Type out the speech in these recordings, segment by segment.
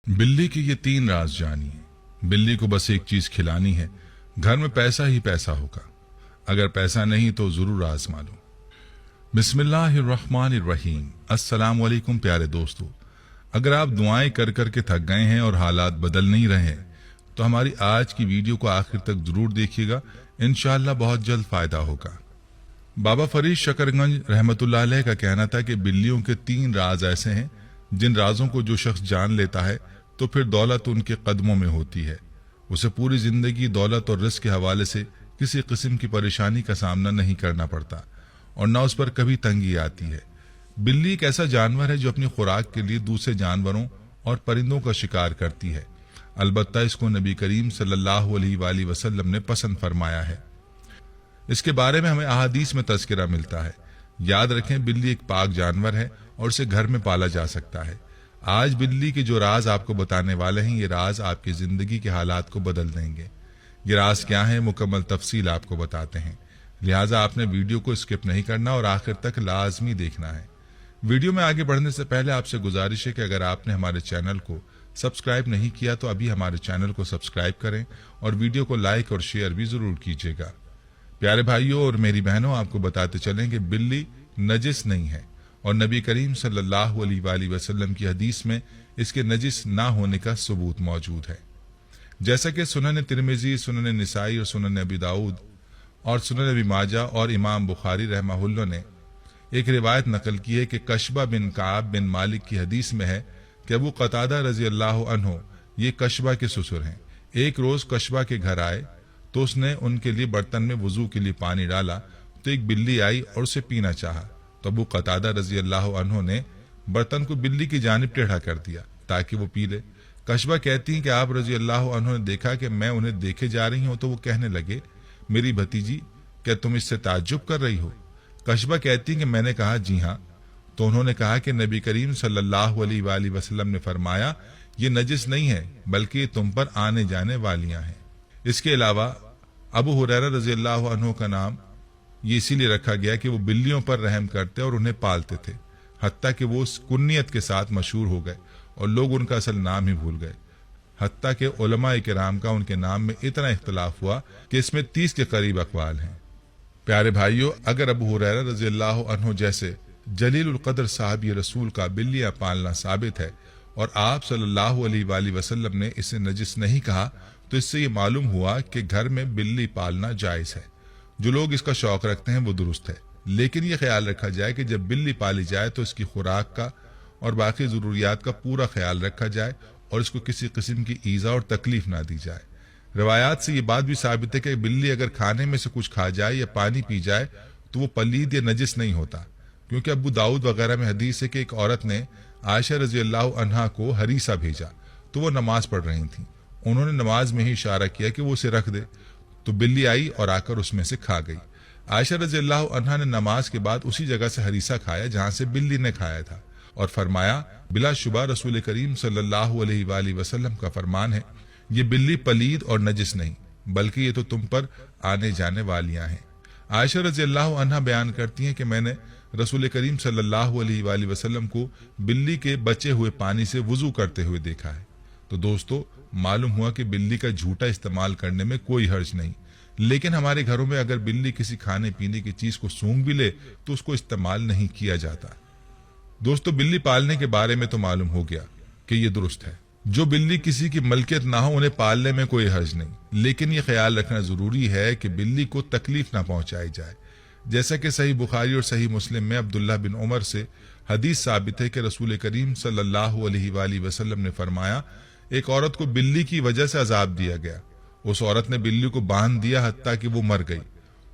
बिल्ली की ये 3 राज जानिए। बिल्ली को बस एक चीज खिलानी है, घर में पैसा ही पैसा होगा, अगर पैसा नहीं तो जरूर आजमा लो। बिस्मिल्लाहिर्रहमानिर्रहीम। अस्सलाम वालेकुम प्यारे दोस्तों, अगर आप दुआएं कर कर के थक गए हैं और हालात बदल नहीं रहे तो हमारी आज की वीडियो को आखिर तक जरूर देखिएगा, इंशाअल्लाह बहुत जल्द फायदा होगा। बाबा फरीद शकरगंज रहमतुल्लाह अलैह का कहना था कि बिल्लियों के 3 राज ऐसे हैं जिन राजों को जो शख्स जान लेता है तो फिर दौलत उनके कदमों में होती है। उसे पूरी जिंदगी दौलत और रिस्क के हवाले से किसी किस्म की परेशानी का सामना नहीं करना पड़ता और न उस पर कभी तंगी आती है। बिल्ली एक ऐसा जानवर है जो अपनी खुराक के लिए दूसरे जानवरों और परिंदों का शिकार करती है। अलबत्ता इसको नबी करीम सल्लल्लाहु अलैहि वसल्लम ने पसंद फरमाया है। इसके बारे में हमें अहादीस में तज़किरा मिलता है। याद रखें, बिल्ली एक पाक जानवर है और इसे घर में पाला जा सकता है। आज बिल्ली के जो राज आपको बताने वाले हैं, ये राज आपकी जिंदगी के हालात को बदल देंगे। ये राज क्या है, मुकम्मल तफसील आपको बताते हैं, लिहाजा आपने वीडियो को स्किप नहीं करना और आखिर तक लाजमी देखना है। वीडियो में आगे बढ़ने से पहले आपसे गुजारिश है कि अगर आपने हमारे चैनल को सब्सक्राइब नहीं किया तो अभी हमारे चैनल को सब्सक्राइब करें और वीडियो को लाइक और शेयर भी जरूर कीजिएगा। प्यारे भाइयों और मेरी बहनों, आपको बताते चलें कि बिल्ली नजिस नहीं है और नबी करीम सल्लल्लाहु अलैहि वसल्लम की हदीस में इसके नजिस ना होने का सबूत मौजूद है। जैसा कि सुनन तिरमिजी, सुनन निसाई और सुनन अबी दाऊद और सुनन अबी माजा और इमाम बुखारी रहमहुल्लाह ने एक रिवायत नकल की है कि कशबा बिन काब बिन मालिक की हदीस में है कि अबू कतादा रजी अल्लाह अन्हु ये कशबा के ससुर हैं। एक रोज कशबा के घर आए तो उसने उनके लिए बर्तन में वजू के लिए पानी डाला तो एक बिल्ली आई और उसे पीना चाहा तो अबू कतादा रजी अल्लाह अन्हु ने बर्तन को बिल्ली की जानिब टेढ़ा कर दिया ताकि वो पी ले। कशबा कहती हैं कि आप रजी अल्लाह अन्हु ने देखा कि मैं उन्हें देखे जा रही हूं तो वो कहने लगे, मेरी भतीजी, क्या तुम इससे ताज्जुब कर रही हो? कशबा कहती हैं कि मैंने कहा जी हाँ। तो उन्होंने कहा कि नबी करीम सल्लल्लाहु अलैहि वसल्लम ने फरमाया, ये नजिस नहीं है बल्कि ये तुम पर आने जाने वालियां हैं। इसके अलावा अबू हुरैरा रजी अल्लाह अन्हु का नाम ये इसीलिए रखा गया कि वो बिल्लियों पर रहम करते और उन्हें पालते थे, हत्ता कि वो उस कुन्नियत के साथ मशहूर हो गए और लोग उनका असल नाम ही भूल गए। हत्ता के उलमाए किराम का उनके नाम में इतना इख्तलाफ हुआ कि इसमें 30 के करीब अकवाल हैं। प्यारे भाइयों, अगर अबू हुरैरा रजी अल्लाह अन्हु जैसे जलीलुल कदर साहबी रसूल का बिल्लियां पालना साबित है और आप सल्लल्लाहु अलैहि वसल्लम ने इसे नजिस नहीं कहा, तो इससे ये मालूम हुआ कि घर में बिल्ली पालना जायज है। जो लोग इसका शौक रखते हैं वो दुरुस्त है, लेकिन ये ख्याल रखा जाए कि जब बिल्ली पाली जाए तो इसकी खुराक का और बाकी जरूरियात का पूरा ख्याल रखा जाए और इसको किसी किस्म की ईजा और तकलीफ ना दी जाए। रवायात से ये बात भी साबित है कि बिल्ली अगर खाने में से कुछ खा जाए या पानी पी जाए तो वो पलीद या नजिस नहीं होता, क्योंकि अबू दाऊद वगैरह में हदीस है कि एक औरत ने आयशा रजी अल्लाह अन्हा को हरीसा भेजा तो वो नमाज पढ़ रही थी। उन्होंने नमाज में ही इशारा किया कि वो उसे रख दे, तो बिल्ली आई और आकर उसमें से खा गई। आयशा रजी अल्लाह अन्हा ने नमाज के बाद उसी जगह से हरीसा खाया जहां से बिल्ली ने खाया था और फरमाया, बिलाशुबा रसूल करीम सल्लल्लाहु अलैहि वसल्लम का फरमान है, ये बिल्ली पलीद और नजिस नहीं बल्कि ये तो तुम पर आने जाने वालियां हैं। आयशा रजी अल्लाह अन्हा बयान करती हैं कि मैंने रसूल करीम सल्लल्लाहु अलैहि वसल्लम को बिल्ली के बचे हुए पानी से वुजू करते हुए देखा है। तो दोस्तों, मालूम हुआ कि बिल्ली का झूठा इस्तेमाल करने में कोई हर्ज नहीं, लेकिन हमारे घरों में अगर बिल्ली किसी खाने पीने की चीज को सूंघ भी ले तो उसको इस्तेमाल नहीं किया जाता। दोस्तों, बिल्ली पालने के बारे में तो मालूम हो गया कि ये दुरुस्त है। जो बिल्ली किसी की मलकियत ना हो उन्हें पालने में कोई हर्ज नहीं, लेकिन ये ख्याल रखना जरूरी है कि बिल्ली को तकलीफ ना पहुंचाई जाए। जैसा कि सही बुखारी और सही मुस्लिम में अब्दुल्लाह बिन उमर से हदीस साबित है कि रसूल करीम सल्लल्लाहु अलैहि वसल्लम ने फरमाया, एक औरत को बिल्ली की वजह से अजाब दिया गया। उस औरत ने बिल्ली को बांध दिया हत्ता कि वो मर गई।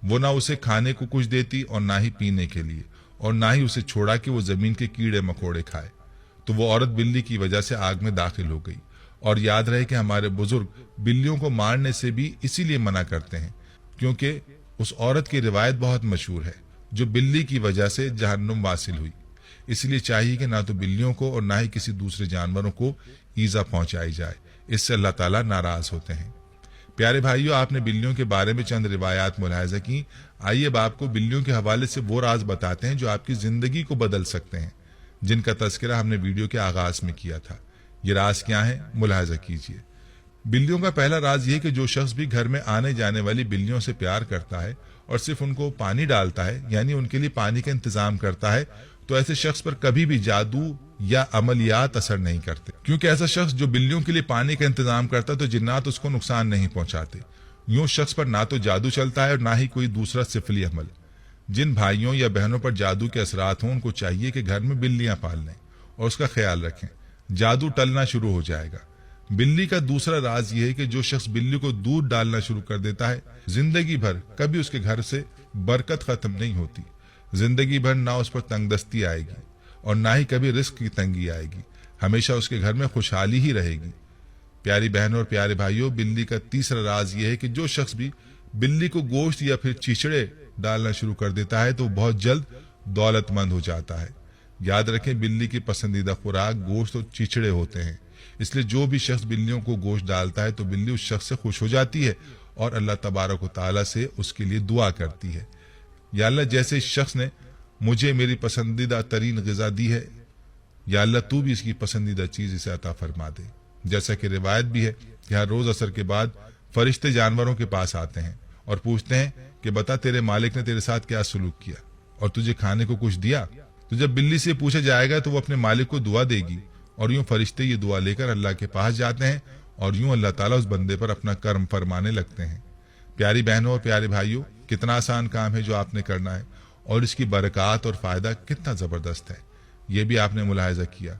वो ना उसे खाने को कुछ देती और ना ही पीने के लिए, और ना ही उसे छोड़ा कि वो जमीन के कीड़े मकोड़े खाए। तो वो औरत बिल्ली की वजह से आग में दाखिल हो गई। और याद रहे कि हमारे बुजुर्ग बिल्लियों को मारने से भी इसीलिए मना करते हैं क्योंकि उस औरत की रिवायत बहुत मशहूर है जो बिल्ली की वजह से जहन्नुम वासिल हुई। इसलिए चाहिए कि ना तो बिल्लियों को और ना ही किसी दूसरे जानवरों को ईजा पहुंचाई जाए, इससे अल्लाह ताला नाराज होते हैं। प्यारे भाइयों, आपने बिल्लियों के बारे में चंद रिवायात मुलाहिजा की। आइए अब आपको बिल्लियों के हवाले से वो राज बताते हैं जो आपकी जिंदगी को बदल सकते हैं, जिनका तज़किरा हमने वीडियो के आगाज में किया था। یہ راز کیا ہے ملاحظہ کیجیے۔ بلیوں کا پہلا راز یہ کہ جو شخص بھی گھر میں آنے جانے والی بلیوں سے پیار کرتا ہے اور صرف ان کو پانی ڈالتا ہے، یعنی ان کے لیے پانی کا انتظام کرتا ہے، تو ایسے شخص پر کبھی بھی جادو یا عملیات اثر نہیں کرتے، کیونکہ ایسا شخص جو بلیوں کے لیے پانی کا انتظام کرتا ہے تو جنات اس کو نقصان نہیں پہنچاتے۔ یوں شخص پر نہ تو جادو چلتا ہے اور نہ ہی کوئی دوسرا سفلی عمل۔ جن بھائیوں یا بہنوں پر جادو کے اثرات ہوں ان کو چاہیے کہ گھر میں بلیاں پال لیں اور اس کا خیال رکھیں، جادو ٹلنا شروع ہو جائے گا۔ بلی کا دوسرا راز یہ ہے کہ جو شخص بلی کو دودھ ڈالنا شروع کر دیتا ہے، زندگی بھر کبھی اس کے گھر سے برکت ختم نہیں ہوتی، زندگی بھر نہ اس پر تنگ دستی آئے گی اور نہ ہی کبھی رزق کی تنگی آئے گی، ہمیشہ اس کے گھر میں خوشحالی ہی رہے گی۔ پیاری بہنوں اور پیارے بھائیوں، بلی کا تیسرا راز یہ ہے کہ جو شخص بھی بلی کو گوشت یا پھر چیچڑے ڈالنا شروع کر دیتا ہے تو بہت جلد دولت مند ہو جاتا ہے۔ یاد رکھیں، بلی کی پسندیدہ خوراک گوشت اور چیچڑے ہوتے ہیں، اس لیے جو بھی شخص بلیوں کو گوشت ڈالتا ہے تو بلی اس شخص سے خوش ہو جاتی ہے اور اللہ تبارک و تعالیٰ سے اس کے لیے دعا کرتی ہے، یا اللہ جیسے اس شخص نے مجھے میری پسندیدہ ترین غذا دی ہے، یا اللہ تو بھی اس کی پسندیدہ چیز اسے عطا فرما دے۔ جیسا کہ روایت بھی ہے کہ ہر روز عصر کے بعد فرشتے جانوروں کے پاس آتے ہیں اور پوچھتے ہیں کہ بتا تیرے مالک نے تیرے ساتھ کیا سلوک کیا اور تجھے کھانے کو کچھ دیا؟ تو جب بلی سے پوچھا جائے گا تو وہ اپنے مالک کو دعا دے گی، اور یوں فرشتے یہ دعا لے کر اللہ کے پاس جاتے ہیں اور یوں اللہ تعالیٰ اس بندے پر اپنا کرم فرمانے لگتے ہیں۔ پیاری بہنوں اور پیارے بھائیوں، کتنا آسان کام ہے جو آپ نے کرنا ہے، اور اس کی برکات اور فائدہ کتنا زبردست ہے، یہ بھی آپ نے ملاحظہ کیا۔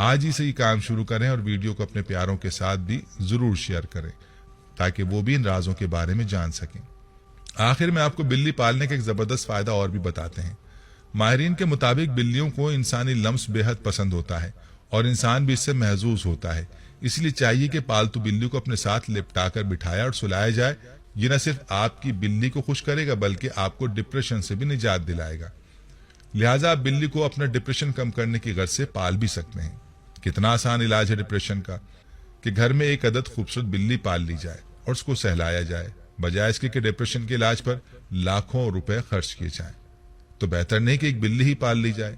آج ہی سے یہ کام شروع کریں اور ویڈیو کو اپنے پیاروں کے ساتھ بھی ضرور شیئر کریں تاکہ وہ بھی ان رازوں کے بارے میں جان سکیں۔ آخر میں آپ کو بلی پالنے کا ایک زبردست فائدہ اور بھی بتاتے ہیں۔ ماہرین کے مطابق بلیوں کو انسانی لمس بے حد پسند ہوتا ہے اور انسان بھی اس سے محظوظ ہوتا ہے، اس لیے چاہیے کہ پالتو بلی کو اپنے ساتھ لپٹا کر بٹھایا اور سلایا جائے۔ یہ نہ صرف آپ کی بلی کو خوش کرے گا بلکہ آپ کو ڈپریشن سے بھی نجات دلائے گا۔ لہٰذا آپ بلی کو اپنا ڈپریشن کم کرنے کی غرض سے پال بھی سکتے ہیں۔ کتنا آسان علاج ہے ڈپریشن کا کہ گھر میں ایک عدد خوبصورت بلی پال لی جائے اور اس کو سہلایا جائے، بجائے اس کے کہ ڈپریشن کے علاج پر لاکھوں روپے خرچ کیے جائیں۔ تو بہتر نہیں کہ ایک بلی ہی پال لی جائے۔